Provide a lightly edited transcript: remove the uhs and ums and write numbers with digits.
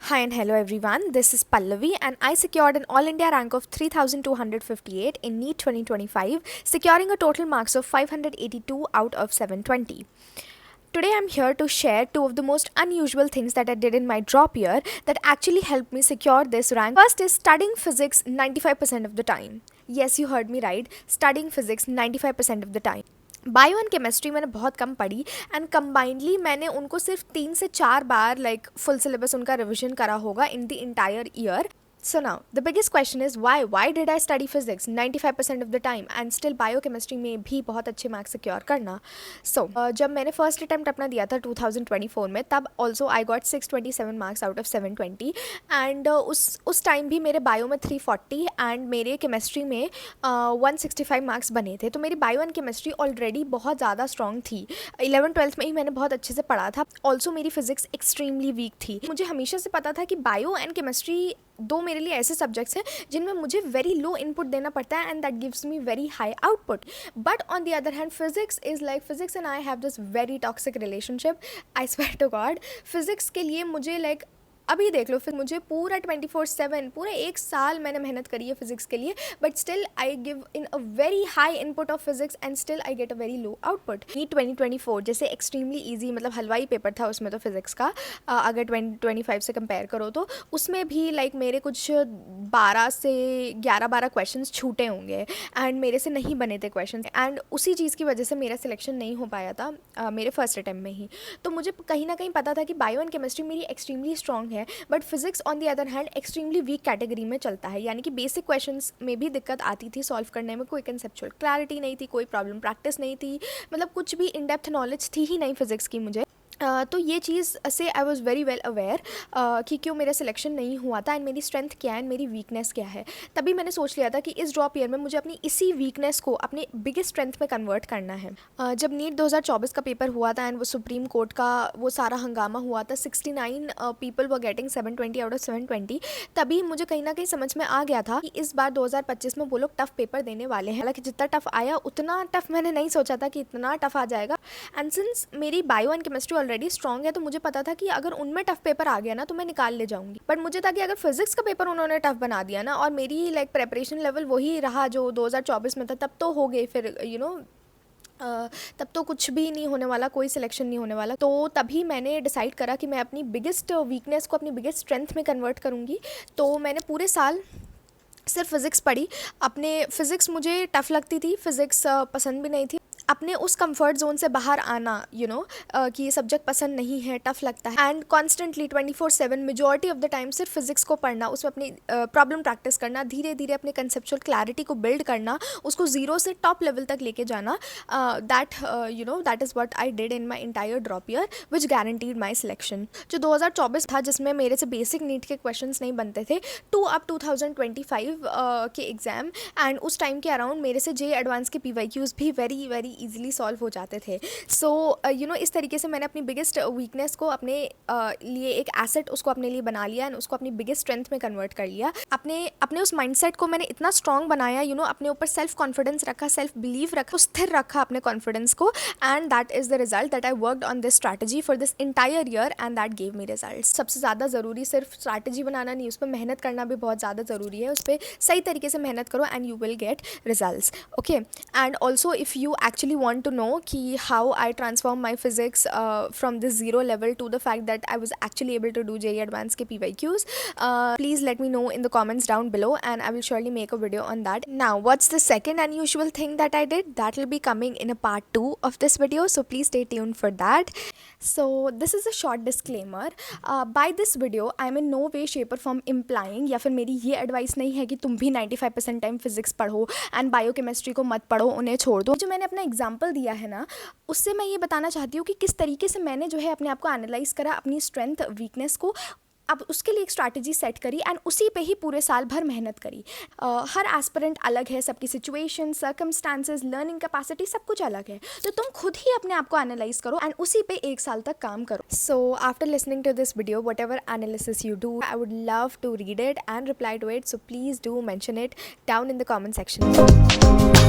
Hi and hello everyone, this is Pallavi and I secured an All India rank of 3258 in NEET 2025, securing a total marks of 582 out of 720. Today I'm here to share two of the most unusual things that I did in my drop year that actually helped me secure this rank. First is studying physics 95% of the time. Yes, you heard me right, studying physics 95% of the time. Bio and chemistry मैंने बहुत कम पढ़ी and combinedly मैंने उनको सिर्फ 3 से 4 बार full syllabus उनका revision करा होगा in the entire year. So now, the biggest question is why? Why did I study physics 95% of the time and still biochemistry में भी बहुत अच्छे मार्क्स सिक्योर करना? So, जब मैंने फर्स्ट अटैम्प्ट अपना दिया था 2024 में, तब also I got 627 marks out of 720 and उस टाइम भी मेरे बायो में 340 एंड मेरे केमिस्ट्री में 165 मार्क्स बने थे. तो मेरी बायो एंड केमिस्ट्री ऑलरेडी बहुत ज़्यादा स्ट्रॉन्ग थी. 11th-12th में ही मैंने बहुत अच्छे से पढ़ा था. ऑल्सो मेरी फिजिक्स एक्सट्रीमली वीक थी. मुझे हमेशा से पता था कि बायो एंड केमिस्ट्री दो मेरे लिए ऐसे सब्जेक्ट्स हैं जिनमें मुझे वेरी लो इनपुट देना पड़ता है and that gives me very high output. But on the other hand physics is like physics and I have this very toxic relationship. I swear to God, physics के लिए मुझे अभी देख लो, फिर मुझे पूरा 24/7 पूरे 1 साल मैंने मेहनत करी है फिजिक्स के लिए, but still I give in a very high input of physics and still I get a very low output. NEET 2024 जैसे एक्सट्रीमली ईजी, मतलब हलवाई पेपर था उसमें तो फिजिक्स का, अगर 2025 से कंपेयर करो तो उसमें भी मेरे कुछ 12 से 11-12 क्वेश्चन छूटे होंगे एंड मेरे से नहीं बने थे क्वेश्चन एंड उसी चीज़ की वजह से मेरा सिलेक्शन नहीं हो पाया था मेरे फर्स्ट अटैम्प्ट में ही. तो मुझे कहीं ना कहीं पता था कि बायो एंड केमिस्ट्री मेरी एक्सट्रीमली स्ट्रॉन्ग है, but physics on the other hand extremely weak category में चलता है. यानी कि बेसिक क्वेश्चंस में भी दिक्कत आती थी सॉल्व करने में, कोई कंसेप्चुअल क्लैरिटी नहीं थी, कोई प्रॉब्लम प्रैक्टिस नहीं थी, मतलब कुछ भी इन डेप्थ नॉलेज थी ही नहीं फिजिक्स की मुझे. तो ये चीज़ से I was very well aware कि क्यों मेरा सिलेक्शन नहीं हुआ था एंड मेरी स्ट्रेंथ क्या है एंड मेरी वीकनेस क्या है. तभी मैंने सोच लिया था कि इस ड्रॉप ईयर में मुझे अपनी इसी वीकनेस को अपने बिगेस्ट स्ट्रेंथ में कन्वर्ट करना है. जब नीट 2024 का पेपर हुआ था एंड वो सुप्रीम कोर्ट का वो सारा हंगामा हुआ था, 69 people were getting 720 out of 720, तभी मुझे कहीं ना कहीं समझ में आ गया था कि इस बार 2025 में वो लोग टफ पेपर देने वाले हैं. हालांकि जितना टफ आया उतना टफ मैंने नहीं सोचा था कि इतना टफ आ जाएगा. एंड सिंस मेरी bio and chemistry already strong है तो मुझे पता था कि अगर उनमें टफ पेपर आ गया ना तो मैं निकाल ले जाऊंगी. बट मुझे था कि अगर फिजिक्स का पेपर उन्होंने टफ बना दिया ना और मेरी प्रेपरेशन लेवल वही रहा जो 2024 में था, तब तो हो गए फिर तब तो कुछ भी नहीं होने वाला, कोई सिलेक्शन नहीं होने वाला. तो तभी मैंने डिसाइड करा कि मैं अपनी बिगेस्ट वीकनेस को अपनी बिगेस्ट स्ट्रेंथ में कन्वर्ट करूँगी. तो मैंने पूरे साल सिर्फ फिज़िक्स पढ़ी. अपने फिज़िक्स मुझे टफ़ लगती थी, फिज़िक्स पसंद भी नहीं थी. अपने उस कंफर्ट जोन से बाहर आना कि ये सब्जेक्ट पसंद नहीं है, टफ लगता है, and constantly 24/7 majority of the time सिर्फ फिजिक्स को पढ़ना, उसमें अपनी प्रॉब्लम प्रैक्टिस करना, धीरे धीरे अपने कंसेप्चुअल क्लैरिटी को बिल्ड करना, उसको ज़ीरो से टॉप लेवल तक लेके जाना. That is what I did in my entire drop year which guaranteed my selection. जो 2024 था जिसमें मेरे से बेसिक नीट के क्वेश्चन नहीं बनते थे, टू अब 2025 के एग्ज़ाम एंड उस टाइम के अराउंड मेरे से जे एडवांस के PYQs भी वेरी वेरी ईजिली सॉल्व हो जाते थे. सो इस तरीके से मैंने अपनी बिगेस्ट वीकनेस को अपने लिए एक एसेट उसको अपने लिए बना लिया एंड उसको अपनी बिगेस्ट स्ट्रेंथ में कन्वर्ट कर लिया. अपने उस माइंडसेट को मैंने इतना स्ट्रॉन्ग बनाया, अपने ऊपर सेल्फ कॉन्फिडेंस रखा, सेल्फ बिलीव रखा, स्थिर रखा अपने कॉन्फिडेंस को, and that is the result that I worked on this strategy for this entire year and that gave me result. सबसे ज़्यादा ज़रूरी सिर्फ स्ट्रैटेजी बनाना नहीं, उस पर मेहनत करना भी बहुत ज़्यादा ज़रूरी है. उस पर सही तरीके से मेहनत करो and you will get results. Okay, and also if you actually want to know how I transform my physics from this zero level to the fact that I was actually able to do JEE Advanced के PYQs, please let me know in the comments down below and I will surely make a video on that. Now, what's the second unusual thing that I did? That will be coming in a part 2 of this video, so please stay tuned for that. So this is a short disclaimer. By this video I am in no way shape or form implying या फिर मेरी ये advice नहीं है कि तुम भी 95% time physics पढ़ो एंड बायोकेमिस्ट्री को मत पढ़ो, उन्हें छोड़ दो. जो मैंने अपना एग्जाम्पल दिया है ना, उससे मैं ये बताना चाहती हूँ कि किस तरीके से मैंने जो है अपने आप को एनालाइज करा, अपनी स्ट्रेंथ वीकनेस को, अब उसके लिए एक स्ट्रैटेजी सेट करी एंड उसी पे ही पूरे साल भर मेहनत करी. हर एस्पिरेंट अलग है, सबकी सिचुएशन, सर्कमस्टांसेस, लर्निंग कैपेसिटी सब कुछ अलग है. तो तुम खुद ही अपने आप को एनालाइज करो एंड उसी पे 1 साल तक काम करो. So after listening to this video, whatever analysis you do, I would love to read it and reply to it. So please do mention it down in the comment section.